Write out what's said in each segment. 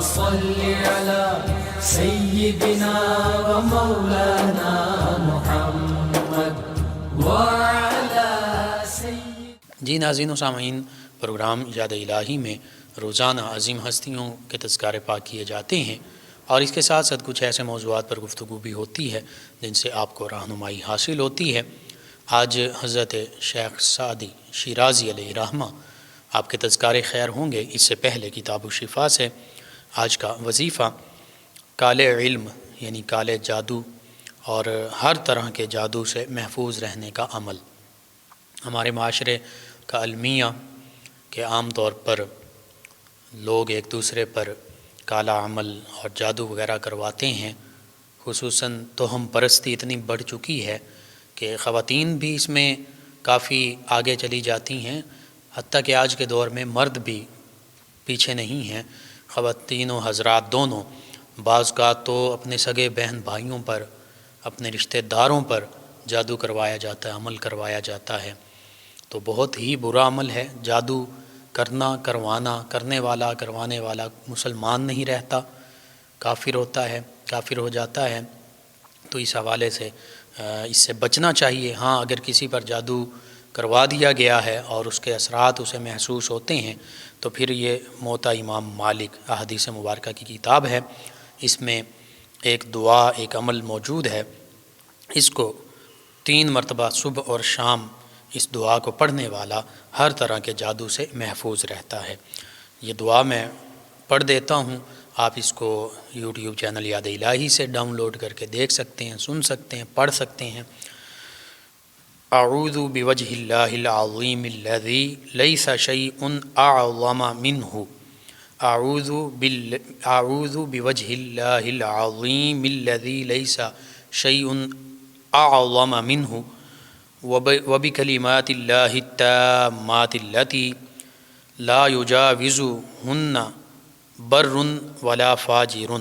صل على سيدنا ومولانا محمد وعلى جی ناظرین و سامعین، پروگرام یاد الہی میں روزانہ عظیم ہستیوں کے تذکارے پاک کیے جاتے ہیں، اور اس کے ساتھ ساتھ کچھ ایسے موضوعات پر گفتگو بھی ہوتی ہے جن سے آپ کو رہنمائی حاصل ہوتی ہے۔ آج حضرت شیخ سعدی شیرازی علیہ رحمہ آپ کے تذکارے خیر ہوں گے۔ اس سے پہلے کتاب الشفا سے آج کا وظیفہ کالے علم یعنی کالے جادو اور ہر طرح کے جادو سے محفوظ رہنے کا عمل۔ ہمارے معاشرے کا المیہ کہ عام طور پر لوگ ایک دوسرے پر کالا عمل اور جادو وغیرہ کرواتے ہیں، خصوصاً توہم پرستی اتنی بڑھ چکی ہے کہ خواتین بھی اس میں کافی آگے چلی جاتی ہیں، حتیٰ کہ آج کے دور میں مرد بھی پیچھے نہیں ہیں۔ خواتین و حضرات دونوں بعض کا تو اپنے سگے بہن بھائیوں پر، اپنے رشتہ داروں پر جادو کروایا جاتا ہے، عمل کروایا جاتا ہے۔ تو بہت ہی برا عمل ہے۔ جادو کرنا، کروانا، کرنے والا، کروانے والا مسلمان نہیں رہتا، کافر ہوتا ہے، کافر ہو جاتا ہے۔ تو اس حوالے سے اس سے بچنا چاہیے۔ ہاں، اگر کسی پر جادو کروا دیا گیا ہے اور اس کے اثرات اسے محسوس ہوتے ہیں تو پھر یہ موطا امام مالک احادیث مبارکہ کی کتاب ہے، اس میں ایک دعا، ایک عمل موجود ہے۔ اس کو 3 مرتبہ صبح اور شام اس دعا کو پڑھنے والا ہر طرح کے جادو سے محفوظ رہتا ہے۔ یہ دعا میں پڑھ دیتا ہوں، آپ اس کو یوٹیوب چینل یاد الہی سے ڈاؤن لوڈ کر کے دیکھ سکتے ہیں، سن سکتے ہیں، پڑھ سکتے ہیں۔ اعوذ بوجہ اللہ العظیم الذی لیس شیء اعظم منہ، اعوذ بوجہ اللہ العظیم الذی لیس شیء اعظم منہ وبکلمات اللہ التامات التی لا یجاوزہن بر ولا فاجر،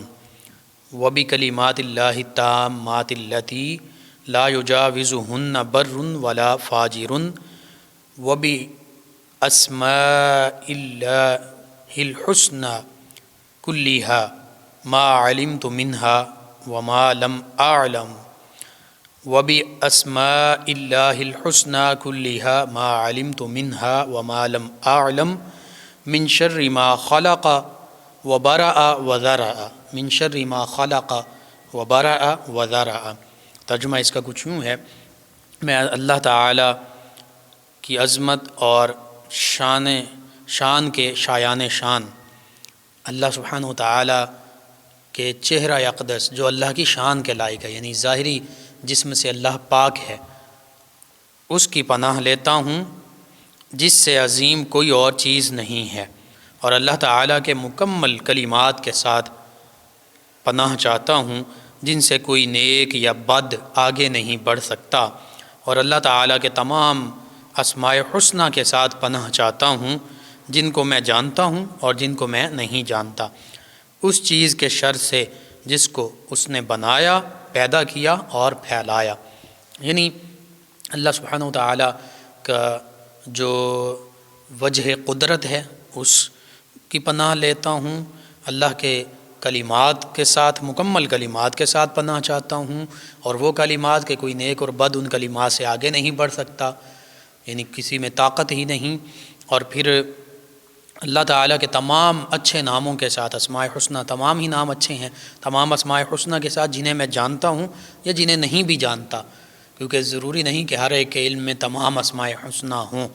وبکلمات اللہ التامات التی لا یجاوزہن بر ولا فاجر، وباسماء اللہ الحسنى کلها ما علمت منها وما لم اعلم، وباسماء اللہ الحسنى كلها ما علمت منها وما لم اعلم، من شر ما خلق وبرأ وذرأ، من شر ما خلق وبرأ وذرأ۔ ترجمہ اس کا کچھ یوں ہے، میں اللہ تعالی کی عظمت اور شان کے شایان شان، اللہ سبحانہ و تعالی کے چہرہ اقدس جو اللہ کی شان کے لائق ہے، یعنی ظاہری جسم سے اللہ پاک ہے، اس کی پناہ لیتا ہوں جس سے عظیم کوئی اور چیز نہیں ہے، اور اللہ تعالیٰ کے مکمل کلمات کے ساتھ پناہ چاہتا ہوں جن سے کوئی نیک یا بد آگے نہیں بڑھ سکتا، اور اللہ تعالیٰ کے تمام اسماء حسنہ کے ساتھ پناہ چاہتا ہوں جن کو میں جانتا ہوں اور جن کو میں نہیں جانتا، اس چیز کے شر سے جس کو اس نے بنایا، پیدا کیا اور پھیلایا۔ یعنی اللہ سبحانہ وتعالی کا جو وجہ قدرت ہے اس کی پناہ لیتا ہوں، اللہ کے کلمات کے ساتھ، مکمل کلمات کے ساتھ پناہ چاہتا ہوں، اور وہ کلمات کہ کوئی نیک اور بد ان کلمات سے آگے نہیں بڑھ سکتا، یعنی کسی میں طاقت ہی نہیں۔ اور پھر اللہ تعالیٰ کے تمام اچھے ناموں کے ساتھ، اسماء حسنہ، تمام ہی نام اچھے ہیں، تمام اسماء حسنہ کے ساتھ جنہیں میں جانتا ہوں یا جنہیں نہیں بھی جانتا، کیونکہ ضروری نہیں کہ ہر ایک کے علم میں تمام اسماء حسنہ ہوں۔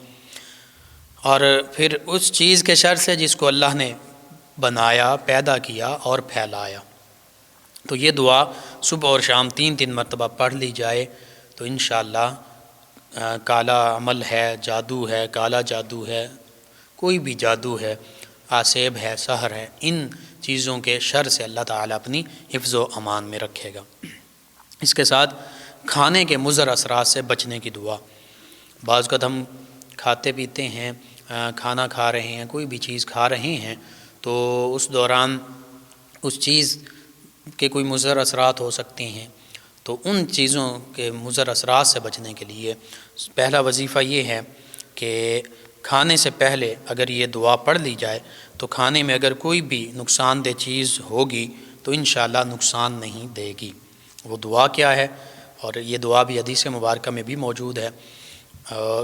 اور پھر اس چیز کے شر سے جس کو اللہ نے بنایا، پیدا کیا اور پھیلایا۔ تو یہ دعا صبح اور شام 3 مرتبہ پڑھ لی جائے تو انشاءاللہ کالا عمل ہے، جادو ہے، کالا جادو ہے، کوئی بھی جادو ہے، آسیب ہے، سحر ہے، ان چیزوں کے شر سے اللہ تعالیٰ اپنی حفظ و امان میں رکھے گا۔ اس کے ساتھ کھانے کے مضر اثرات سے بچنے کی دعا۔ بعض اوقات ہم کھاتے پیتے ہیں، کھانا کھا رہے ہیں، کوئی بھی چیز کھا رہے ہیں، تو اس دوران اس چیز کے کوئی مضر اثرات ہو سکتے ہیں، تو ان چیزوں کے مضر اثرات سے بچنے کے لیے پہلا وظیفہ یہ ہے کہ کھانے سے پہلے اگر یہ دعا پڑھ لی جائے تو کھانے میں اگر کوئی بھی نقصان دہ چیز ہوگی تو انشاءاللہ نقصان نہیں دے گی۔ وہ دعا کیا ہے، اور یہ دعا بھی حدیث مبارکہ میں بھی موجود ہے،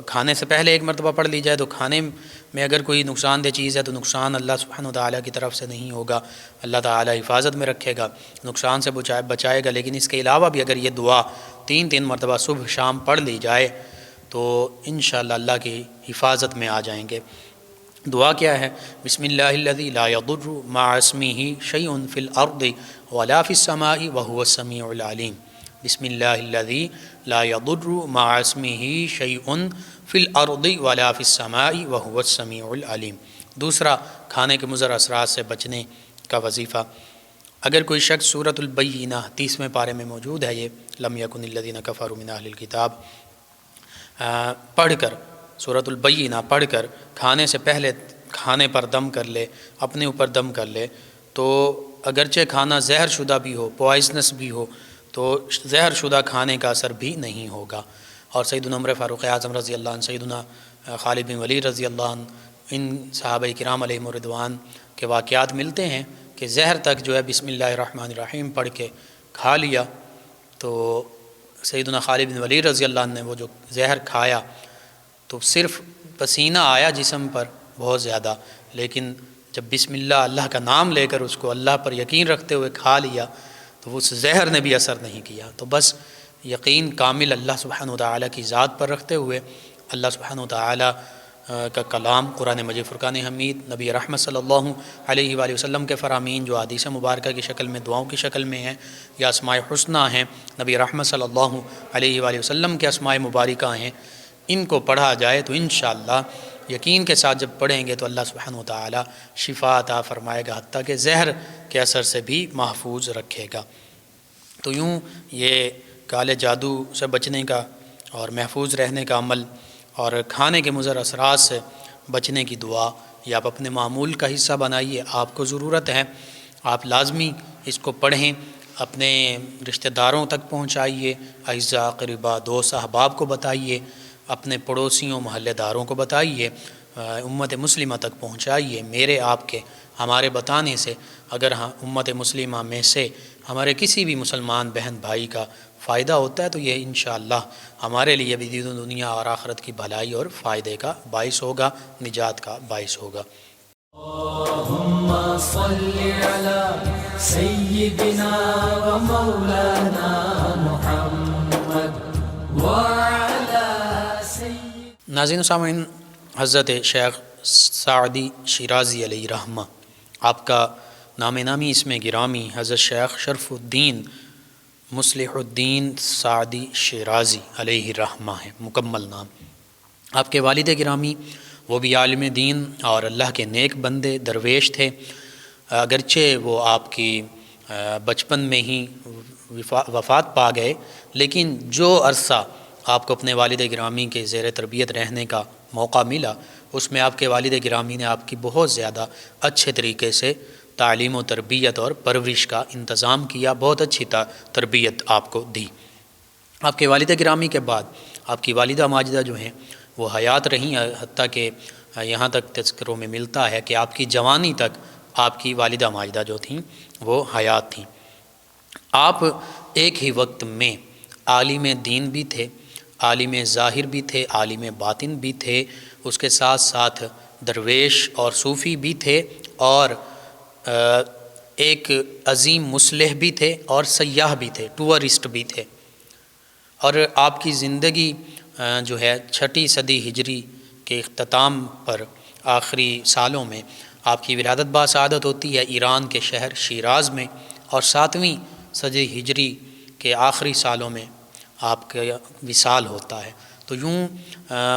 کھانے سے پہلے ایک مرتبہ پڑھ لی جائے تو کھانے میں اگر کوئی نقصان دہ چیز ہے تو نقصان اللہ سبحانہ وتعالیٰ کی طرف سے نہیں ہوگا، اللہ تعالیٰ حفاظت میں رکھے گا، نقصان سے بچائے گا۔ لیکن اس کے علاوہ بھی اگر یہ دعا 3 مرتبہ صبح شام پڑھ لی جائے تو انشاءاللہ اللہ کی حفاظت میں آ جائیں گے۔ دعا کیا ہے؟ بسم اللہ الذی لا یضر مع اسمہ شیء فی الارض ولا فی السماء وہو السمیع العلیم۔ بسم اللہ الذی لا یضر مع اسمہ شیء فی الارض ولا فی السماء وہو السمیع العلیم۔ دوسرا، کھانے کے مضر اثرات سے بچنے کا وظیفہ۔ اگر کوئی شخص سورۃ البینہ 30ویں پارے میں موجود ہے، یہ لم یکن الذین کفروا من اہل الکتاب، پڑھ کر سورۃ البینہ پڑھ کر کھانے سے پہلے کھانے پر دم کر لے، اپنے اوپر دم کر لے، تو اگرچہ کھانا زہر شدہ بھی ہو، پوائزنس بھی ہو، تو زہر شدہ کھانے کا اثر بھی نہیں ہوگا۔ اور سیدنا عمر فاروق اعظم رضی اللہ عنہ، سیدنا خالد بن ولید رضی اللہ عنہ، ان صحابہ کرام علیہم الرضوان کے واقعات ملتے ہیں کہ زہر تک جو ہے بسم اللہ الرحمن الرحیم پڑھ کے کھا لیا، تو سیدنا خالد بن ولید رضی اللہ عنہ نے وہ جو زہر کھایا تو صرف پسینہ آیا جسم پر بہت زیادہ، لیکن جب بسم اللہ کا نام لے کر اس کو اللہ پر یقین رکھتے ہوئے کھا لیا تو اس زہر نے بھی اثر نہیں کیا۔ تو بس یقین کامل اللہ سبحانہ وتعالیٰ کی ذات پر رکھتے ہوئے، اللہ سبحانہ وتعالیٰ کا کلام قرآن مجید، فرقان حمید، نبی رحمت صلی اللہ علیہ وآلہ وسلم کے فرامین جو حدیث مبارکہ کی شکل میں، دعاؤں کی شکل میں ہیں، یا اسماء حسنہ ہیں، نبی رحمت صلی اللہ علیہ وآلہ وسلم کے اسماء مبارکہ ہیں، ان کو پڑھا جائے تو انشاءاللہ یقین کے ساتھ جب پڑھیں گے تو اللہ سبحانہ وتعالیٰ شفا عطا فرمائے گا، حتیٰ کہ زہر کے اثر سے بھی محفوظ رکھے گا۔ تو یوں یہ کالے جادو سے بچنے کا اور محفوظ رہنے کا عمل اور کھانے کے مضر اثرات سے بچنے کی دعا یہ آپ اپنے معمول کا حصہ بنائیے، آپ کو ضرورت ہے، آپ لازمی اس کو پڑھیں، اپنے رشتہ داروں تک پہنچائیے، اعزاء اقرباء دوست احباب کو بتائیے، اپنے پڑوسیوں محلے داروں کو بتائیے، امت مسلمہ تک پہنچائیے۔ میرے آپ کے ہمارے بتانے سے اگر امت مسلمہ میں سے ہمارے کسی بھی مسلمان بہن بھائی کا فائدہ ہوتا ہے تو یہ انشاءاللہ ہمارے لیے بھی دین و دنیا اور آخرت کی بھلائی اور فائدے کا باعث ہوگا، نجات کا باعث ہوگا۔ اللہم صلی علی سیدنا و مولانا محمد وعلی سید۔ ناظرین و سامعین، حضرت شیخ سعدی شیرازی علیہ رحمہ، آپ کا نام نامی اسم گرامی حضرت شیخ شرف الدین مصلح الدین سعدی شیرازی علیہ رحمہ ہے، مکمل نام۔ آپ کے والد گرامی وہ بھی عالم دین اور اللہ کے نیک بندے درویش تھے، اگرچہ وہ آپ کی بچپن میں ہی وفات پا گئے، لیکن جو عرصہ آپ کو اپنے والد گرامی کے زیر تربیت رہنے کا موقع ملا اس میں آپ کے والد گرامی نے آپ کی بہت زیادہ اچھے طریقے سے تعلیم و تربیت اور پرورش کا انتظام کیا، بہت اچھی تربیت آپ کو دی۔ آپ کے والد گرامی کے بعد آپ کی والدہ ماجدہ جو ہیں وہ حیات رہیں، حتیٰ کہ یہاں تک تذکروں میں ملتا ہے کہ آپ کی جوانی تک آپ کی والدہ ماجدہ جو تھیں وہ حیات تھیں۔ آپ ایک ہی وقت میں عالم دین بھی تھے، عالم ظاہر بھی تھے، عالم باطن بھی تھے، اس کے ساتھ ساتھ درویش اور صوفی بھی تھے، اور ایک عظیم مصلح بھی تھے اور سیاح بھی تھے، ٹورسٹ بھی تھے۔ اور آپ کی زندگی جو ہے 6 صدی ہجری کے اختتام پر آخری سالوں میں آپ کی ولادت باسعادت ہوتی ہے ایران کے شہر شیراز میں، اور 7ویں صدی ہجری کے آخری سالوں میں آپ کا وصال ہوتا ہے۔ تو یوں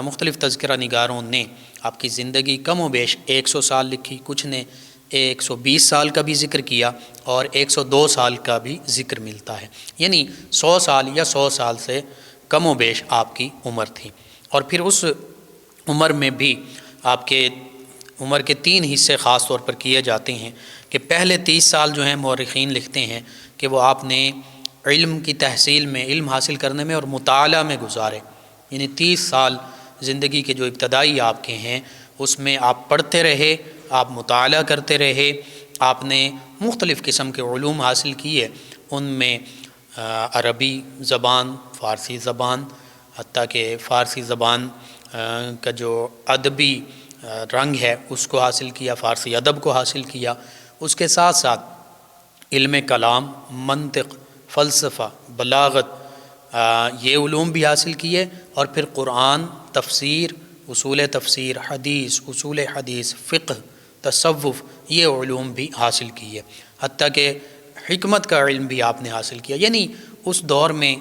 مختلف تذکرہ نگاروں نے آپ کی زندگی کم و بیش 100 سال لکھی، کچھ نے 120 سال کا بھی ذکر کیا اور 102 سال کا بھی ذکر ملتا ہے، یعنی 100 سال یا 100 سال سے کم و بیش آپ کی عمر تھی۔ اور پھر اس عمر میں بھی آپ کے عمر کے 3 حصے خاص طور پر کیے جاتے ہیں کہ پہلے 30 سال جو ہیں مورخین لکھتے ہیں کہ وہ آپ نے علم کی تحصیل میں، علم حاصل کرنے میں اور مطالعہ میں گزارے، یعنی 30 سال زندگی کے جو ابتدائی آپ کے ہیں اس میں آپ پڑھتے رہے آپ مطالعہ کرتے رہے، آپ نے مختلف قسم کے علوم حاصل کیے، ان میں عربی زبان، فارسی زبان، حتیٰ کہ فارسی زبان کا جو ادبی رنگ ہے اس کو حاصل کیا، فارسی ادب کو حاصل کیا، اس کے ساتھ ساتھ علم کلام، منطق، فلسفہ، بلاغت، یہ علوم بھی حاصل کیے، اور پھر قرآن، تفسیر، اصول تفسیر، حدیث، اصول حدیث، فقہ، تصوف، یہ علوم بھی حاصل کیے، حتیٰ کہ حکمت کا علم بھی آپ نے حاصل کیا۔ یعنی اس دور میں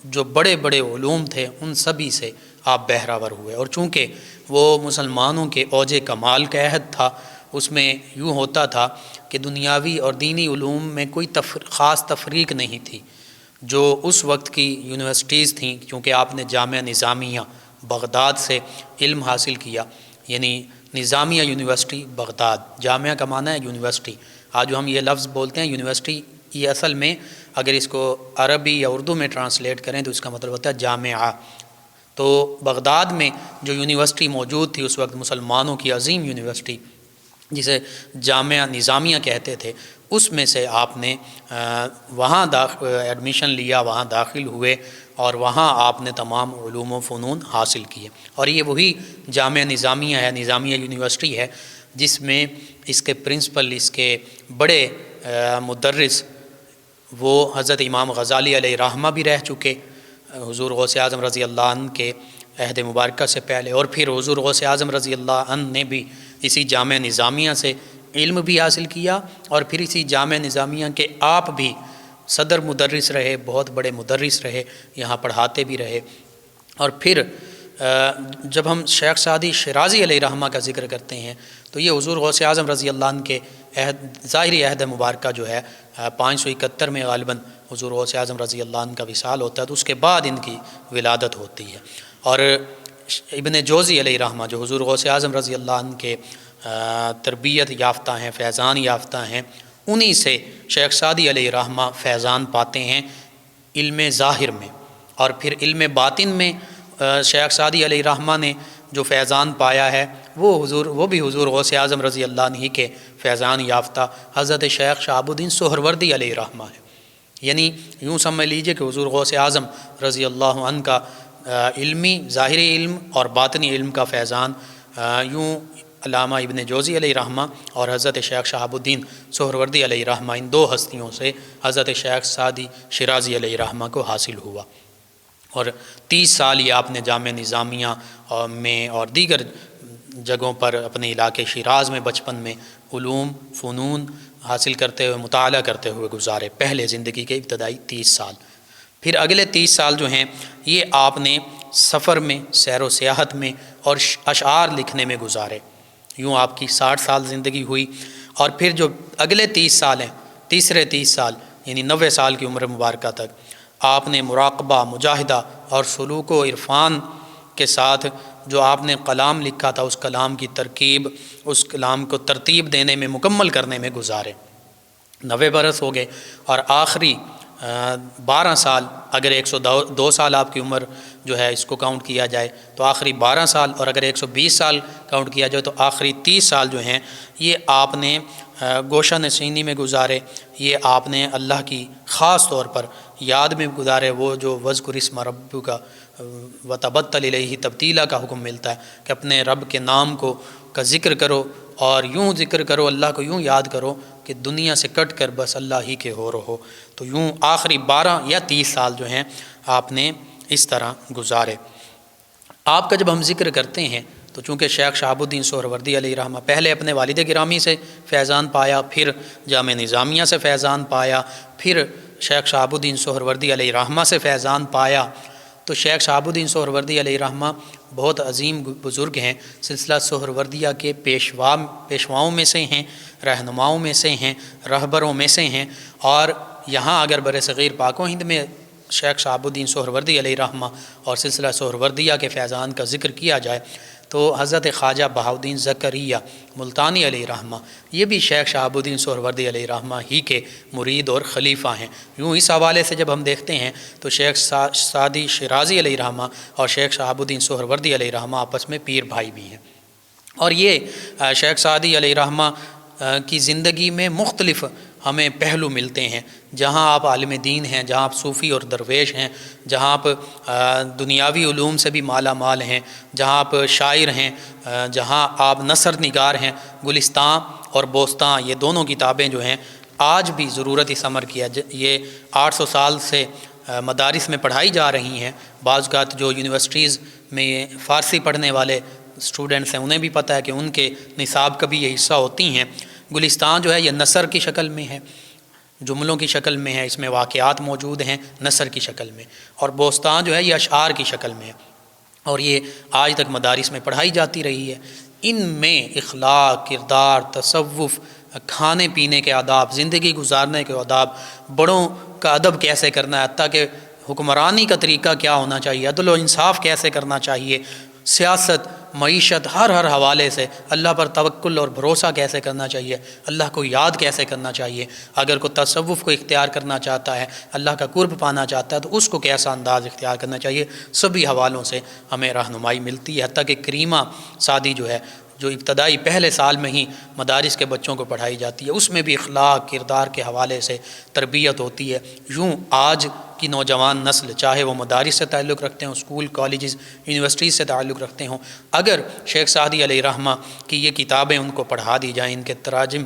جو بڑے بڑے علوم تھے ان سبھی سے آپ بہرہ ہوئے، اور چونکہ وہ مسلمانوں کے اوج کمال کا عہد تھا، اس میں یوں ہوتا تھا کہ دنیاوی اور دینی علوم میں کوئی خاص تفریق نہیں تھی۔ جو اس وقت کی یونیورسٹیز تھیں، کیونکہ آپ نے جامعہ نظامیہ بغداد سے علم حاصل کیا، یعنی نظامیہ یونیورسٹی بغداد، جامعہ کا معنی ہے یونیورسٹی۔ آج جو ہم یہ لفظ بولتے ہیں یونیورسٹی، یہ اصل میں اگر اس کو عربی یا اردو میں ٹرانسلیٹ کریں تو اس کا مطلب ہوتا ہے جامعہ۔ تو بغداد میں جو یونیورسٹی موجود تھی اس وقت، مسلمانوں کی عظیم یونیورسٹی جسے جامعہ نظامیہ کہتے تھے، اس میں سے آپ نے وہاں ایڈمیشن لیا، وہاں داخل ہوئے، اور وہاں آپ نے تمام علوم و فنون حاصل کیے۔ اور یہ وہی جامعہ نظامیہ ہے، نظامیہ یونیورسٹی ہے، جس میں اس کے پرنسپل، اس کے بڑے مدرس وہ حضرت امام غزالی علیہ رحمہ بھی رہ چکے، حضور غوث اعظم رضی اللہ عنہ کے عہد مبارکہ سے پہلے، اور پھر حضور غوث اعظم رضی اللہ عنہ نے بھی اسی جامعہ نظامیہ سے علم بھی حاصل کیا، اور پھر اسی جامعہ نظامیہ کے آپ بھی صدر مدرس رہے، بہت بڑے مدرس رہے، یہاں پڑھاتے بھی رہے۔ اور پھر جب ہم شیخ سعدی شیرازی علیہ رحمہ کا ذکر کرتے ہیں تو یہ حضور غوث اعظم رضی اللہ عنہ کے ظاہری عہد مبارکہ جو ہے 571 میں غالباً حضور غوث اعظم رضی اللہ عنہ کا وصال ہوتا ہے، تو اس کے بعد ان کی ولادت ہوتی ہے۔ اور ابن جوزی علیہ رحمہ جو حضور غوث اعظم رضی اللہ عنہ کے تربیت یافتہ ہیں، فیضان یافتہ ہیں، انہی سے شیخ سعدی علیہ رحمہ فیضان پاتے ہیں علم ظاہر میں، اور پھر علم باطن میں شیخ سعدی علیہ رحمہ نے جو فیضان پایا ہے وہ بھی حضور غوث اعظم رضی اللہ عنہ کے فیضان یافتہ حضرت شیخ شہاب الدین سہروردی علیہ رحمہ ہے۔ یعنی یوں سمجھ لیجئے کہ حضور غوث اعظم رضی اللہ عنہ کا علمی ظاہری علم اور باطنی علم کا فیضان یوں علامہ ابن جوزی علیہ رحمہ اور حضرت شیخ شہاب الدین سہروردی علیہ رحمہ، ان دو ہستیوں سے حضرت شیخ سعدی شیرازی علیہ رحمہ کو حاصل ہوا۔ اور 30 سال یہ آپ نے جامعہ نظامیہ میں اور دیگر جگہوں پر اپنے علاقے شیراز میں بچپن میں علوم فنون حاصل کرتے ہوئے، مطالعہ کرتے ہوئے گزارے، پہلے زندگی کے ابتدائی 30 سال۔ پھر اگلے 30 سال جو ہیں یہ آپ نے سفر میں، سیر و سیاحت میں اور اشعار لکھنے میں گزارے، یوں آپ کی 60 سال زندگی ہوئی۔ اور پھر جو اگلے 30 سال ہیں، تیسرے 30 سال یعنی 90 سال کی عمر مبارکہ تک آپ نے مراقبہ، مجاہدہ اور سلوک و عرفان کے ساتھ جو آپ نے کلام لکھا تھا، اس کلام کی ترکیب، اس کلام کو ترتیب دینے میں، مکمل کرنے میں گزارے۔ 90 برس ہو گئے، اور آخری 12 سال، اگر 102 سال آپ کی عمر جو ہے اس کو کاؤنٹ کیا جائے تو آخری 12 سال، اور اگر 120 سال کاؤنٹ کیا جائے تو آخری 30 سال جو ہیں یہ آپ نے گوشہ نشینی میں گزارے، یہ آپ نے اللہ کی خاص طور پر یاد میں گزارے۔ وہ جو وذکر اسم ربک وتبتل الیہ تبتیلا کا حکم ملتا ہے کہ اپنے رب کے نام کا ذکر کرو، اور یوں ذکر کرو، اللہ کو یوں یاد کرو کہ دنیا سے کٹ کر بس اللہ ہی کے ہو رہو۔ تو یوں آخری 12 یا 30 سال جو ہیں آپ نے اس طرح گزارے۔ آپ کا جب ہم ذکر کرتے ہیں تو چونکہ شیخ شہاب الدین سہروردی علیہ رحمہ پہلے اپنے والد گرامی سے فیضان پایا، پھر جامعہ نظامیہ سے فیضان پایا، پھر شیخ شہاب الدین سہروردی علیہ رحمہ سے فیضان پایا، تو شیخ شہاب الدین سہروردی علیہ رحمہ بہت عظیم بزرگ ہیں، سلسلہ سہروردیہ کے پیشواؤں میں سے ہیں، رہنماؤں میں سے ہیں، رہبروں میں سے ہیں۔ اور یہاں اگر بر صغیر پاک و ہند میں شیخ شہاب الدین سہروردی علیہ رحمہ اور سلسلہ سہروردیہ کے فیضان کا ذکر کیا جائے تو حضرت خواجہ بہاؤالدین زکریا ملتانی علیہ رحمہ یہ بھی شیخ شہاب الدین سہروردی علیہ رحمہ ہی کے مرید اور خلیفہ ہیں۔ یوں اس حوالے سے جب ہم دیکھتے ہیں تو شیخ سعدی شیرازی علیہ رحمہ اور شیخ شہاب الدین سہروردی علیہ رحمہ آپس میں پیر بھائی بھی ہیں۔ اور یہ شیخ سعدی علیہ رحمہ کی زندگی میں مختلف ہمیں پہلو ملتے ہیں، جہاں آپ عالم دین ہیں، جہاں آپ صوفی اور درویش ہیں، جہاں آپ دنیاوی علوم سے بھی مالا مال ہیں، جہاں آپ شاعر ہیں، جہاں آپ نثر نگار ہیں۔ گلستان اور بوستان یہ دونوں کتابیں جو ہیں آج بھی ضرورت ثمر کی ہے، یہ 800 سال سے مدارس میں پڑھائی جا رہی ہیں۔ بعض اوقات جو یونیورسٹیز میں فارسی پڑھنے والے اسٹوڈنٹس ہیں انہیں بھی پتہ ہے کہ ان کے نصاب کا بھی یہ حصہ ہوتی ہیں۔ گلستان جو ہے یہ نثر کی شکل میں ہے، جملوں کی شکل میں ہے، اس میں واقعات موجود ہیں نثر کی شکل میں، اور بوستان جو ہے یہ اشعار کی شکل میں ہے، اور یہ آج تک مدارس میں پڑھائی جاتی رہی ہے۔ ان میں اخلاق، کردار، تصوف، کھانے پینے کے آداب، زندگی گزارنے کے آداب، بڑوں کا ادب کیسے کرنا ہے، حتیٰ کہ حکمرانی کا طریقہ کیا ہونا چاہیے، عدل و انصاف کیسے کرنا چاہیے، سیاست، معیشت، ہر حوالے سے اللہ پر توکل اور بھروسہ کیسے کرنا چاہیے، اللہ کو یاد کیسے کرنا چاہیے، اگر کوئی تصوف کو اختیار کرنا چاہتا ہے، اللہ کا قرب پانا چاہتا ہے تو اس کو کیسا انداز اختیار کرنا چاہیے، سبھی حوالوں سے ہمیں رہنمائی ملتی ہے۔ حتیٰ کہ کریمہ سعدی جو ہے، جو ابتدائی پہلے سال میں ہی مدارس کے بچوں کو پڑھائی جاتی ہے، اس میں بھی اخلاق، کردار کے حوالے سے تربیت ہوتی ہے۔ یوں آج کی نوجوان نسل، چاہے وہ مدارس سے تعلق رکھتے ہوں، اسکول، کالجز، یونیورسٹیز سے تعلق رکھتے ہوں، اگر شیخ سعدی علیہ رحمہ کی یہ کتابیں ان کو پڑھا دی جائیں، ان کے تراجم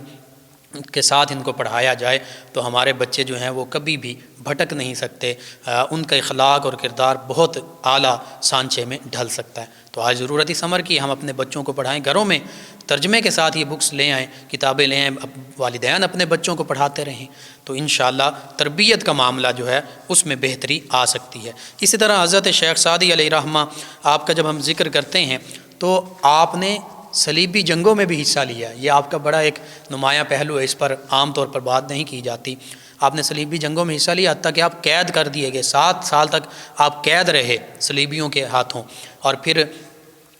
کے ساتھ ان کو پڑھایا جائے، تو ہمارے بچے جو ہیں وہ کبھی بھی بھٹک نہیں سکتے، ان کا اخلاق اور کردار بہت اعلیٰ سانچے میں ڈھل سکتا ہے۔ تو آج ضرورت ثمر کی ہم اپنے بچوں کو پڑھائیں، گھروں میں ترجمے کے ساتھ یہ بکس لے آئیں، کتابیں لے آئیں، والدین اپنے بچوں کو پڑھاتے رہیں، تو انشاءاللہ تربیت کا معاملہ جو ہے اس میں بہتری آ سکتی ہے۔ اسی طرح حضرت شیخ سعدی علیہ رحمہ آپ کا جب ہم ذکر کرتے ہیں تو آپ نے صلیبی جنگوں میں بھی حصہ لیا ہے، یہ آپ کا بڑا ایک نمایاں پہلو ہے، اس پر عام طور پر بات نہیں کی جاتی۔ آپ نے صلیبی جنگوں میں حصہ لیا، حتیٰ کہ آپ قید کر دیے گئے، 7 سال تک آپ قید رہے صلیبیوں کے ہاتھوں، اور پھر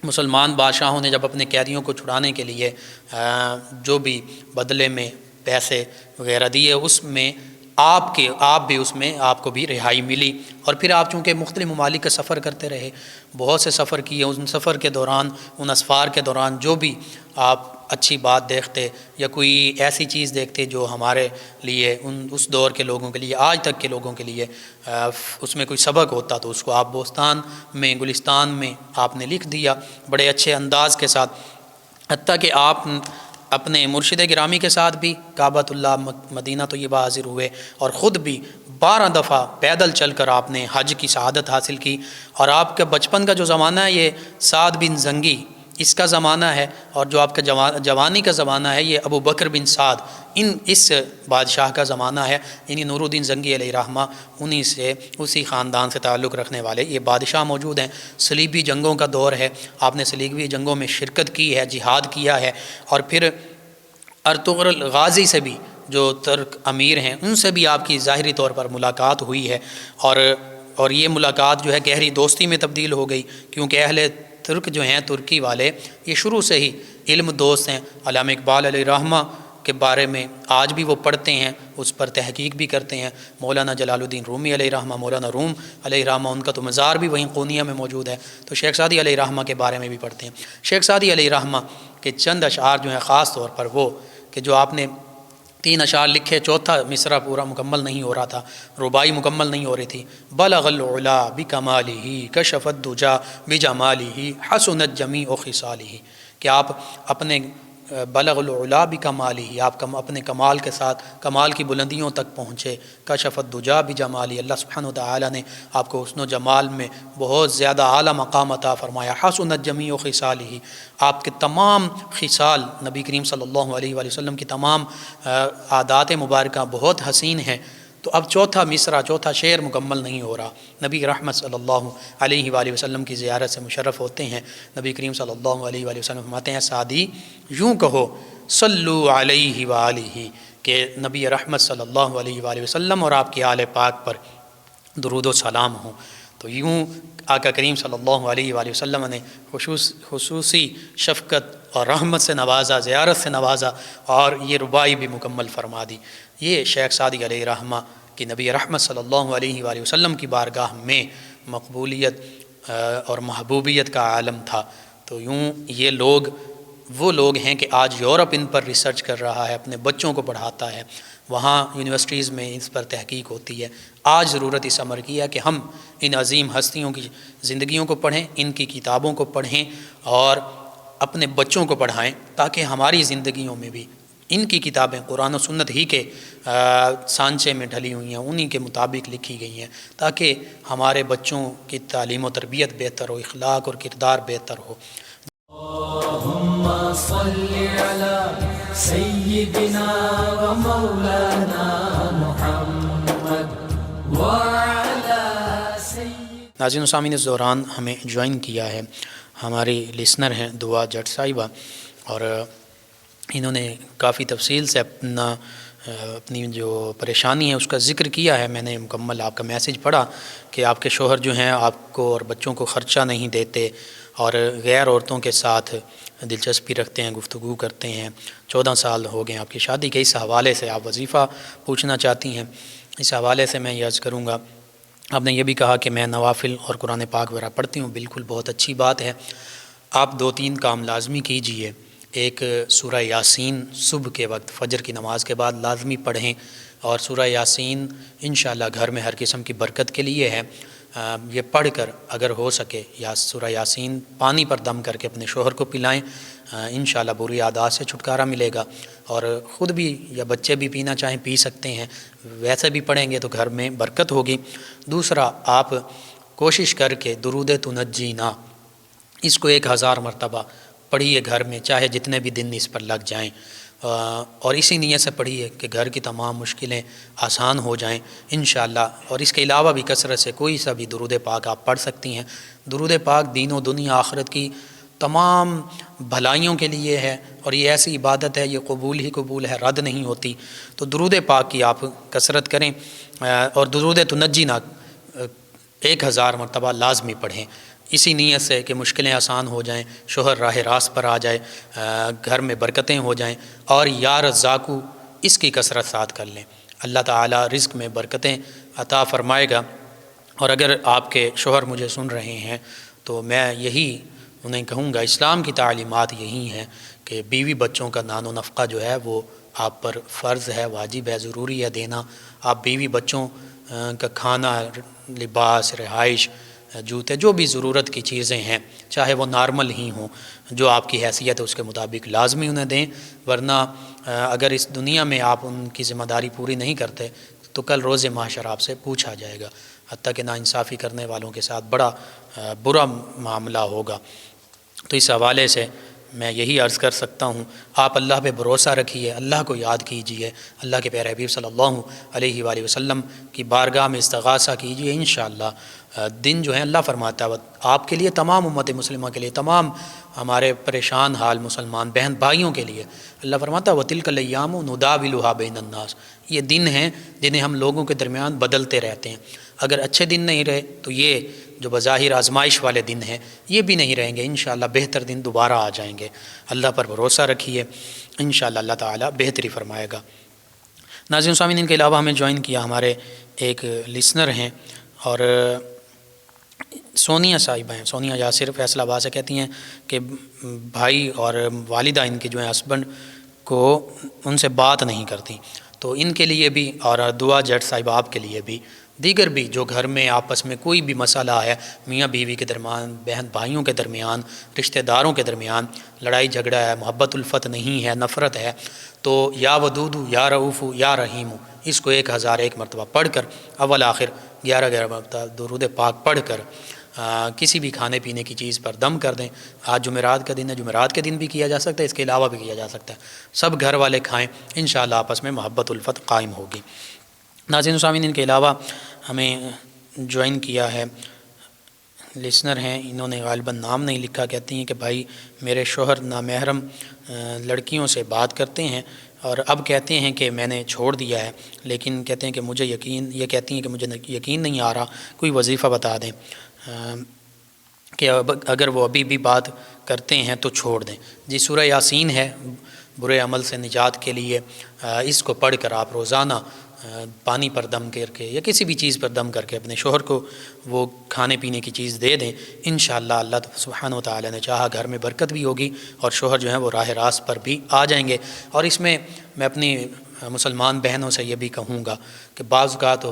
مسلمان بادشاہوں نے جب اپنے قیدیوں کو چھڑانے کے لیے جو بھی بدلے میں پیسے وغیرہ دیے، اس میں آپ بھی اس میں آپ کو بھی رہائی ملی، اور پھر آپ چونکہ مختلف ممالک کا سفر کرتے رہے، بہت سے سفر کیے، ان سفر کے دوران، ان اسفار کے دوران جو بھی آپ اچھی بات دیکھتے یا کوئی ایسی چیز دیکھتے جو ہمارے لیے اس دور کے لوگوں کے لیے، آج تک کے لوگوں کے لیے اس میں کوئی سبق ہوتا، تو اس کو آپ بوستان میں، گلستان میں آپ نے لکھ دیا بڑے اچھے انداز کے ساتھ، حتیٰ کہ آپ اپنے مرشد گرامی کے ساتھ بھی کعبۃ اللہ مدینہ طیبہ حاضر ہوئے، اور خود بھی 12 دفعہ پیدل چل کر آپ نے حج کی سعادت حاصل کی، اور آپ کا بچپن کا جو زمانہ ہے یہ سعد بن زنگی اس کا زمانہ ہے، اور جو آپ کا جوانی کا زمانہ ہے یہ ابو بکر بن سعد اس بادشاہ کا زمانہ ہے، یعنی نور الدین زنگی علیہ رحمہ اسی خاندان سے تعلق رکھنے والے یہ بادشاہ موجود ہیں۔ صلیبی جنگوں کا دور ہے، آپ نے صلیبی جنگوں میں شرکت کی ہے، جہاد کیا ہے، اور پھر ارطغرل غازی سے بھی جو ترک امیر ہیں ان سے بھی آپ کی ظاہری طور پر ملاقات ہوئی ہے، اور یہ ملاقات جو ہے گہری دوستی میں تبدیل ہو گئی، کیونکہ اہل ترک جو ہیں، ترکی والے، یہ شروع سے ہی علم دوست ہیں۔ علامہ اقبال علیہ رحمہ کے بارے میں آج بھی وہ پڑھتے ہیں، اس پر تحقیق بھی کرتے ہیں۔ مولانا جلال الدین رومی علیہ رحمہ، مولانا روم علیہ رحمہ، ان کا تو مزار بھی وہیں قونیہ میں موجود ہے، تو شیخ سعدی علیہ رحمہ کے بارے میں بھی پڑھتے ہیں۔ شیخ سعدی علیہ رحمہ کے چند اشعار جو ہیں، خاص طور پر وہ کہ جو آپ نے 3 اشعار لکھے، چوتھا مصرع پورا مکمل نہیں ہو رہا تھا، رباعی مکمل نہیں ہو رہی تھی۔ بلغ العلا بکمالہ کشف الدجا بجمالہ حسنت جمیع خصالہ، کہ آپ اپنے بلغ العلا بکمالہ، آپ اپنے کمال کے ساتھ کمال کی بلندیوں تک پہنچے۔ کشف الدجا بجمالہ، اللہ سبحانہ وتعالی نے آپ کو حسن و جمال میں بہت زیادہ اعلیٰ مقام عطا فرمایا۔ حسنت جمیع خصالہ، آپ کے تمام خصال، نبی کریم صلی اللہ علیہ وآلہ وسلم کی تمام عادات مبارکہ بہت حسین ہیں۔ تو اب چوتھا مصرع، چوتھا شعر مکمل نہیں ہو رہا۔ نبی رحمت صلی اللہ علیہ وآلہ وسلم کی زیارت سے مشرف ہوتے ہیں۔ نبی کریم صلی اللہ علیہ وآلہ وسلم فرماتے ہیں، سعدی یوں کہو صلو علیہ وآلہ، کہ نبی رحمت صلی اللہ علیہ وآلہ وسلم اور آپ کے آل پاک پر درود و سلام ہوں۔ تو یوں آقا کریم صلی اللہ علیہ وآلہ وسلم نے خصوصی شفقت اور رحمت سے نوازا، زیارت سے نوازا، اور یہ رباعی بھی مکمل فرما دی۔ یہ شیخ سعدی علیہ رحمہ کی نبی رحمت صلی اللہ علیہ وآلہ وسلم کی بارگاہ میں مقبولیت اور محبوبیت کا عالم تھا۔ تو یوں یہ لوگ وہ لوگ ہیں کہ آج یورپ ان پر ریسرچ کر رہا ہے، اپنے بچوں کو پڑھاتا ہے، وہاں یونیورسٹیز میں اس پر تحقیق ہوتی ہے۔ آج ضرورت اس امر کی ہے کہ ہم ان عظیم ہستیوں کی زندگیوں کو پڑھیں، ان کی کتابوں کو پڑھیں اور اپنے بچوں کو پڑھائیں، تاکہ ہماری زندگیوں میں بھی ان کی کتابیں قرآن و سنت ہی کے سانچے میں ڈھلی ہوئی ہیں، انہی کے مطابق لکھی گئی ہیں، تاکہ ہمارے بچوں کی تعلیم و تربیت بہتر ہو، اخلاق اور کردار بہتر ہو۔ اللهم صل على سيدنا ومولانا محمد وعلى سيدنا۔ ناظرین و سامعین، اس دوران ہمیں جوائن کیا ہے ہماری لسنر ہیں دعا جٹ صاحبہ، اور انہوں نے کافی تفصیل سے اپنی جو پریشانی ہے اس کا ذکر کیا ہے۔ میں نے مکمل آپ کا میسیج پڑھا کہ آپ کے شوہر جو ہیں آپ کو اور بچوں کو خرچہ نہیں دیتے اور غیر عورتوں کے ساتھ دلچسپی رکھتے ہیں، گفتگو کرتے ہیں، 14 سال ہو گئے آپ کی شادی کے۔ اس حوالے سے آپ وظیفہ پوچھنا چاہتی ہیں، اس حوالے سے میں یہ عرض کروں گا۔ آپ نے یہ بھی کہا کہ میں نوافل اور قرآن پاک وغیرہ پڑھتی ہوں، بالکل بہت اچھی بات ہے۔ آپ 2-3 کام لازمی کیجئے۔ ایک سورہ یاسین صبح کے وقت فجر کی نماز کے بعد لازمی پڑھیں، اور سورہ یاسین انشاءاللہ گھر میں ہر قسم کی برکت کے لیے ہے۔ یہ پڑھ کر اگر ہو سکے یا سورہ یاسین پانی پر دم کر کے اپنے شوہر کو پلائیں، انشاءاللہ بری عادات سے چھٹکارا ملے گا، اور خود بھی یا بچے بھی پینا چاہیں پی سکتے ہیں، ویسے بھی پڑھیں گے تو گھر میں برکت ہوگی۔ دوسرا، آپ کوشش کر کے درود تنجینا اس کو 1000 مرتبہ پڑھیے گھر میں، چاہے جتنے بھی دن اس پر لگ جائیں، اور اسی نیت سے پڑھیے کہ گھر کی تمام مشکلیں آسان ہو جائیں انشاءاللہ۔ اور اس کے علاوہ بھی کثرت سے کوئی سا بھی درود پاک آپ پڑھ سکتی ہیں۔ درود پاک دین و دنیا آخرت کی تمام بھلائیوں کے لیے ہے، اور یہ ایسی عبادت ہے، یہ قبول ہی قبول ہے، رد نہیں ہوتی۔ تو درود پاک کی آپ کثرت کریں، اور درود تنجینا 1000 مرتبہ لازمی پڑھیں، اسی نیت سے کہ مشکلیں آسان ہو جائیں، شوہر راہ راست پر آ جائے، گھر میں برکتیں ہو جائیں، اور یا رزاقو اس کی کثرت ساتھ کر لیں۔ اللہ تعالیٰ رزق میں برکتیں عطا فرمائے گا۔ اور اگر آپ کے شوہر مجھے سن رہے ہیں تو میں یہی انہیں کہوں گا، اسلام کی تعلیمات یہی ہیں کہ بیوی بچوں کا نان و نفقہ جو ہے وہ آپ پر فرض ہے، واجب ہے، ضروری ہے دینا۔ آپ بیوی بچوں کا کھانا، لباس، رہائش، جوتے، جو بھی ضرورت کی چیزیں ہیں، چاہے وہ نارمل ہی ہوں، جو آپ کی حیثیت ہے اس کے مطابق لازمی انہیں دیں، ورنہ اگر اس دنیا میں آپ ان کی ذمہ داری پوری نہیں کرتے تو کل روز محشر آپ سے پوچھا جائے گا، حتیٰ کہ ناانصافی کرنے والوں کے ساتھ بڑا برا معاملہ ہوگا۔ تو اس حوالے سے میں یہی عرض کر سکتا ہوں، آپ اللہ پہ بھروسہ رکھیے، اللہ کو یاد کیجیے، اللہ کے پیارے حبیب صلی اللہ علیہ وآلہ وسلم کی بارگاہ میں استغاثہ کیجیے۔ انشاءاللہ دن جو ہے اللہ فرماتا ہے آپ کے لیے، تمام امت مسلمہ کے لیے، تمام ہمارے پریشان حال مسلمان بہن بھائیوں کے لیے اللہ فرماتا ہے وَتِلْكَ الْأَيَّامُ نُدَاوِلُهَا بَيْنَ النَّاسِ، یہ دن ہیں جنہیں ہم لوگوں کے درمیان بدلتے رہتے ہیں۔ اگر اچھے دن نہیں رہے تو یہ جو بظاہر آزمائش والے دن ہیں یہ بھی نہیں رہیں گے، انشاءاللہ بہتر دن دوبارہ آ جائیں گے۔ اللہ پر بھروسہ رکھیے، انشاءاللہ اللہ تعالیٰ بہتری فرمائے گا۔ ناظرین و سامعین، ان کے علاوہ ہمیں جوائن کیا ہمارے ایک لسنر ہیں، اور سونیا صاحبہ ہیں، سونیا یاسر فیصل آباد سے، کہتی ہیں کہ بھائی اور والدہ ان کے جو ہیں ہسبینڈ کو ان سے بات نہیں کرتی، تو ان کے لیے بھی، اور دعا جٹ صاحبہ آپ کے لیے بھی، دیگر بھی جو گھر میں آپس میں کوئی بھی مسئلہ ہے، میاں بیوی کے درمیان، بہن بھائیوں کے درمیان، رشتہ داروں کے درمیان لڑائی جھگڑا ہے، محبت الفت نہیں ہے، نفرت ہے، تو یا ودودو یا رؤوف یا رحیم اس کو 1001 مرتبہ پڑھ کر، اول آخر 11 مرتبہ درود پاک پڑھ کر کسی بھی کھانے پینے کی چیز پر دم کر دیں۔ آج جمعرات کا دن ہے، جمعرات کے دن بھی کیا جا سکتا ہے، اس کے علاوہ بھی کیا جا سکتا ہے، سب گھر والے کھائیں، انشاءاللہ آپس میں محبت الفت قائم ہوگی۔ ناظرین و سامعین، ان کے علاوہ ہمیں جوائن کیا ہے لسنر ہیں، انہوں نے غالباً نام نہیں لکھا، کہتی ہیں کہ بھائی میرے شوہر نامحرم لڑکیوں سے بات کرتے ہیں، اور اب کہتے ہیں کہ میں نے چھوڑ دیا ہے، لیکن کہتے ہیں کہ یہ کہتی ہیں کہ مجھے یقین نہیں آ رہا، کوئی وظیفہ بتا دیں کہ اگر وہ ابھی بھی بات کرتے ہیں تو چھوڑ دیں۔ جی سورہ یاسین ہے برے عمل سے نجات کے لیے، اس کو پڑھ کر آپ روزانہ پانی پر دم کر کے یا کسی بھی چیز پر دم کر کے اپنے شوہر کو وہ کھانے پینے کی چیز دے دیں، انشاءاللہ اللہ سبحانہ و تعالیٰ نے چاہا گھر میں برکت بھی ہوگی اور شوہر جو ہیں وہ راہ راست پر بھی آ جائیں گے۔ اور اس میں میں اپنی مسلمان بہنوں سے یہ بھی کہوں گا کہ بعض اوقات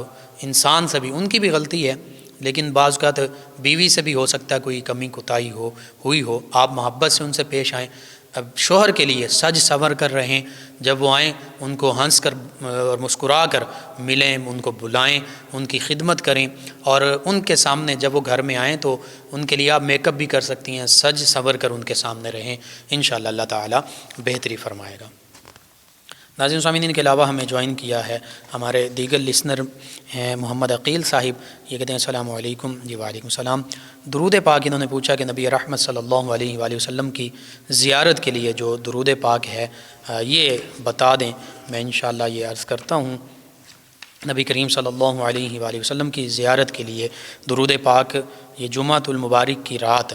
انسان سے بھی ان کی بھی غلطی ہے، لیکن بعض اوقات بیوی سے بھی ہو سکتا ہے کوئی کمی کوتاہی ہوئی ہو، آپ محبت سے ان سے پیش آئیں۔ اب شوہر کے لیے سج سنور کر رہیں، جب وہ آئیں ان کو ہنس کر اور مسکرا کر ملیں، ان کو بلائیں، ان کی خدمت کریں، اور ان کے سامنے جب وہ گھر میں آئیں تو ان کے لیے آپ میک اپ بھی کر سکتی ہیں، سج سنور کر ان کے سامنے رہیں، انشاءاللہ اللہ تعالیٰ بہتری فرمائے گا۔ ناظرین سامعین کے علاوہ ہمیں جوائن کیا ہے ہمارے دیگر لسنر ہیں محمد عقیل صاحب، یہ کہتے ہیں السلام علیکم۔ جی وعلیکم السلام۔ درود پاک انہوں نے پوچھا کہ نبی رحمت صلی اللہ علیہ وآلہ وسلم کی زیارت کے لیے جو درود پاک ہے یہ بتا دیں۔ میں انشاءاللہ یہ عرض کرتا ہوں، نبی کریم صلی اللہ علیہ وآلہ وسلم کی زیارت کے لیے درود پاک یہ جمعۃ المبارک کی رات،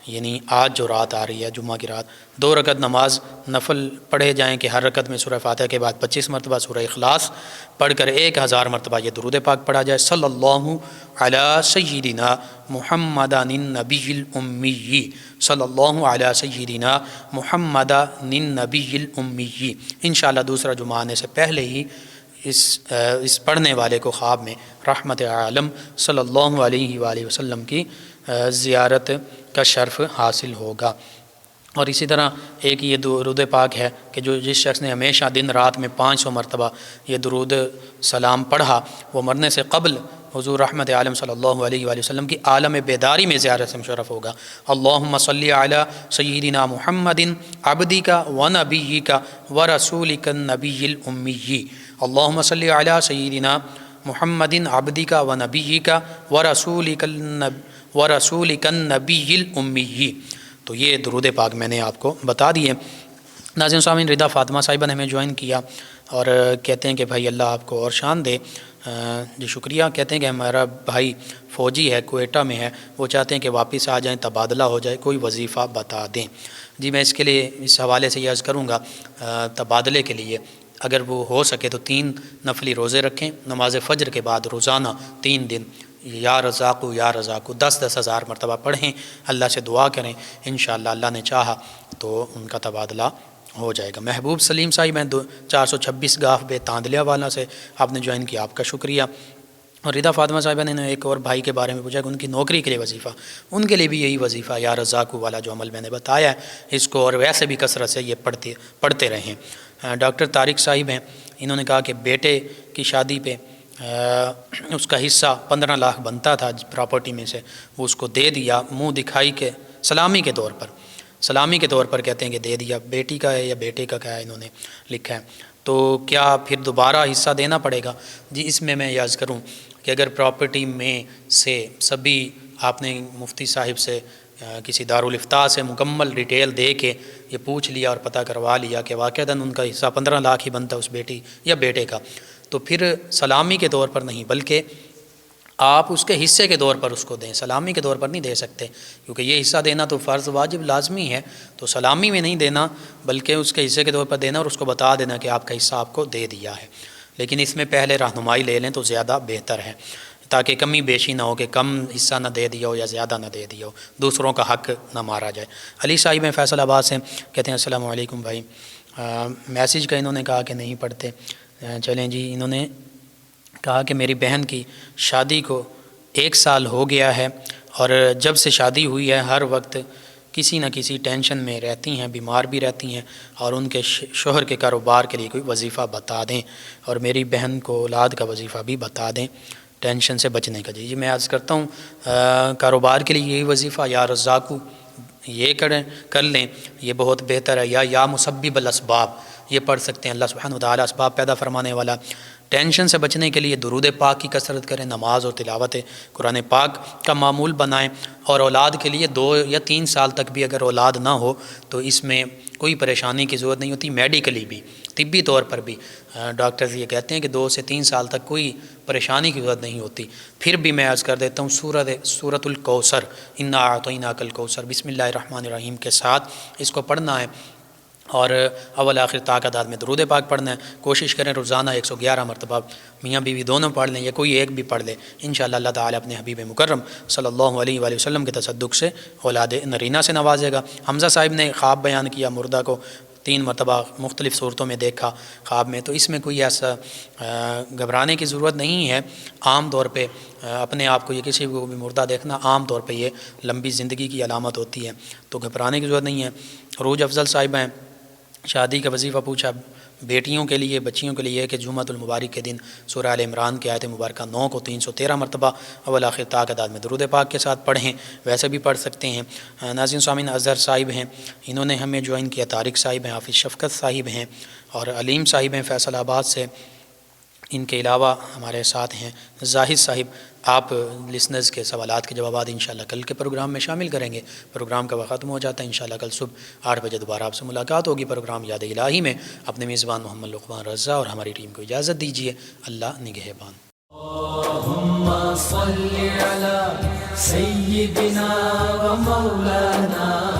یعنی آج جو رات آ رہی ہے جمعہ کی رات، 2 رکعت نماز نفل پڑھے جائیں کہ ہر رکعت میں سورہ فاتحہ کے بعد 25 مرتبہ سورہ اخلاص پڑھ کر 1000 مرتبہ یہ درود پاک پڑھا جائے، صلی اللہ علی سیدنا محمد النبی الامی، صلی اللہ علی سیدنا محمد النبی الامی۔ انشاءاللہ دوسرا جمعہ آنے سے پہلے ہی اس پڑھنے والے کو خواب میں رحمت عالم صلی اللہ علیہ وآلہ وسلم کی زیارت کا شرف حاصل ہوگا۔ اور اسی طرح ایک یہ درود پاک ہے کہ جس شخص نے ہمیشہ دن رات میں 500 مرتبہ یہ درود سلام پڑھا، وہ مرنے سے قبل حضور رحمت عالم صلی اللہ علیہ وآلہ وسلم کی عالم بیداری میں زیارت سے مشرف ہوگا۔ اللہم صلی علی سیدنا محمد عبدک و نبیک و رسولک النبی الامی، اللہم صلی علی سیدنا محمد عبدک و نبیک و رسولک النبی الامی۔ تو یہ درود پاک میں نے آپ کو بتا دیے۔ ناظرین سامعین، رضا فاطمہ صاحبہ نے ہمیں جوائن کیا اور کہتے ہیں کہ بھائی اللہ آپ کو اور شان دے۔ جی شکریہ۔ کہتے ہیں کہ ہمارا بھائی فوجی ہے، کوئٹہ میں ہے، وہ چاہتے ہیں کہ واپس آ جائیں، تبادلہ ہو جائے، کوئی وظیفہ بتا دیں۔ جی میں اس کے لیے اس حوالے سے یہ عرض کروں گا، تبادلے کے لیے اگر وہ ہو سکے تو 3 نفلی روزے رکھیں، نماز فجر کے بعد روزانہ 3 دن یا رزاقو یا رزاقو 10 ہزار مرتبہ پڑھیں، اللہ سے دعا کریں، انشاءاللہ اللہ نے چاہا تو ان کا تبادلہ ہو جائے گا۔ محبوب سلیم صاحب ہیں 426 گاف بے تاندلیہ والا سے، آپ نے جوائن کیا، آپ کا شکریہ۔ اور رضا فاطمہ صاحبہ نے ایک اور بھائی کے بارے میں پوچھا کہ ان کی نوکری کے لیے وظیفہ، ان کے لیے بھی یہی وظیفہ یا رزاقو والا جو عمل میں نے بتایا ہے اس کو، اور ویسے بھی کثرت سے یہ پڑھتے رہیں۔ ڈاکٹر طارق صاحب ہیں، انہوں نے کہا کہ بیٹے کی شادی پہ اس کا حصہ 15 لاکھ بنتا تھا پراپرٹی میں سے، وہ اس کو دے دیا منہ دکھائی کے، سلامی کے طور پر کہتے ہیں کہ دے دیا۔ بیٹی کا ہے یا بیٹے کا کیا ہے انہوں نے لکھا ہے، تو کیا پھر دوبارہ حصہ دینا پڑے گا؟ جی اس میں یاد کروں کہ اگر پراپرٹی میں سے سبھی آپ نے مفتی صاحب سے کسی دارالافتاء سے مکمل ڈیٹیل دے کے یہ پوچھ لیا اور پتہ کروا لیا کہ واقعتاً ان کا حصہ 15 لاکھ ہی بنتا اس بیٹی یا بیٹے کا، تو پھر سلامی کے طور پر نہیں بلکہ آپ اس کے حصے کے طور پر اس کو دیں، سلامی کے طور پر نہیں دے سکتے، کیونکہ یہ حصہ دینا تو فرض واجب لازمی ہے، تو سلامی میں نہیں دینا بلکہ اس کے حصے کے طور پر دینا اور اس کو بتا دینا کہ آپ کا حصہ آپ کو دے دیا ہے۔ لیکن اس میں پہلے رہنمائی لے لیں تو زیادہ بہتر ہے، تاکہ کمی بیشی نہ ہو کہ کم حصہ نہ دے دیا ہو یا زیادہ نہ دے دیا ہو، دوسروں کا حق نہ مارا جائے۔ علی صاحب ہیں فیصل آباد سے، کہتے ہیں السلام علیکم بھائی، میسیج کا انہوں نے کہا کہ نہیں پڑھتے، چلیں جی۔ انہوں نے کہا کہ میری بہن کی شادی کو 1 سال ہو گیا ہے اور جب سے شادی ہوئی ہے ہر وقت کسی نہ کسی ٹینشن میں رہتی ہیں، بیمار بھی رہتی ہیں، اور ان کے شوہر کے کاروبار کے لیے کوئی وظیفہ بتا دیں، اور میری بہن کو اولاد کا وظیفہ بھی بتا دیں ٹینشن سے بچنے کا۔ جی میں عرض کرتا ہوں کاروبار کے لیے یہی وظیفہ یا رزاقو یہ کر لیں، یہ بہت بہتر ہے، یا مسبب الاسباب یہ پڑھ سکتے ہیں، اللہ سبحانہ و تعالیٰ اسباب پیدا فرمانے والا۔ ٹینشن سے بچنے کے لیے درود پاک کی کثرت کریں، نماز اور تلاوت قرآن پاک کا معمول بنائیں، اور اولاد کے لیے 2 یا 3 سال تک بھی اگر اولاد نہ ہو تو اس میں کوئی پریشانی کی ضرورت نہیں ہوتی، میڈیکلی بھی طبی طور پر بھی ڈاکٹرز یہ کہتے ہیں کہ 2 سے 3 سال تک کوئی پریشانی کی ضرورت نہیں ہوتی۔ پھر بھی میں عرض کر دیتا ہوں سورۃ الکوثر، انا اعطیناک الکوثر، بسم اللہ الرحمن الرحیم کے ساتھ اس کو پڑھنا ہے، اور اول آخر تعداد میں درود پاک پڑھنا ہے. کوشش کریں روزانہ 111 مرتبہ میاں بیوی دونوں پڑھ لیں یا کوئی ایک بھی پڑھ لے. انشاءاللہ اللہ تعالیٰ اپنے حبیب مکرم صلی اللہ علیہ وآلہ وسلم کے تصدق سے اولاد نرینہ سے نوازے گا. حمزہ صاحب نے خواب بیان کیا، مردہ کو 3 مرتبہ مختلف صورتوں میں دیکھا خواب میں، تو اس میں کوئی ایسا گھبرانے کی ضرورت نہیں ہے. عام طور پہ اپنے آپ کو یہ کسی کو بھی مردہ دیکھنا عام طور پہ یہ لمبی زندگی کی علامت ہوتی ہے، تو گھبرانے کی ضرورت نہیں ہے. عروج افضل صاحب ہیں، شادی کا وظیفہ پوچھا. بیٹیوں کے لیے بچیوں کے لیے کہ جمعۃ المبارک کے دن سورہ آل عمران کی آیت مبارکہ 9 کو 313 مرتبہ اول آخر تعداد میں درود پاک کے ساتھ پڑھیں، ویسے بھی پڑھ سکتے ہیں. ناظرین سامعین، اظہر صاحب ہیں، انہوں نے ہمیں جوائن کیا. طارق صاحب ہیں، حافظ شفقت صاحب ہیں اور علیم صاحب ہیں فیصل آباد سے. ان کے علاوہ ہمارے ساتھ ہیں زاہد صاحب. آپ لسنرز کے سوالات کے جوابات انشاءاللہ کل کے پروگرام میں شامل کریں گے. پروگرام کا وقت ختم ہو جاتا ہے. انشاءاللہ کل صبح 8 بجے دوبارہ آپ سے ملاقات ہوگی. پروگرام یاد الہی میں اپنے میزبان محمد لقمان رضا اور ہماری ٹیم کو اجازت دیجیے. اللہ نگہبان. اللهم صل على سيدنا ومولانا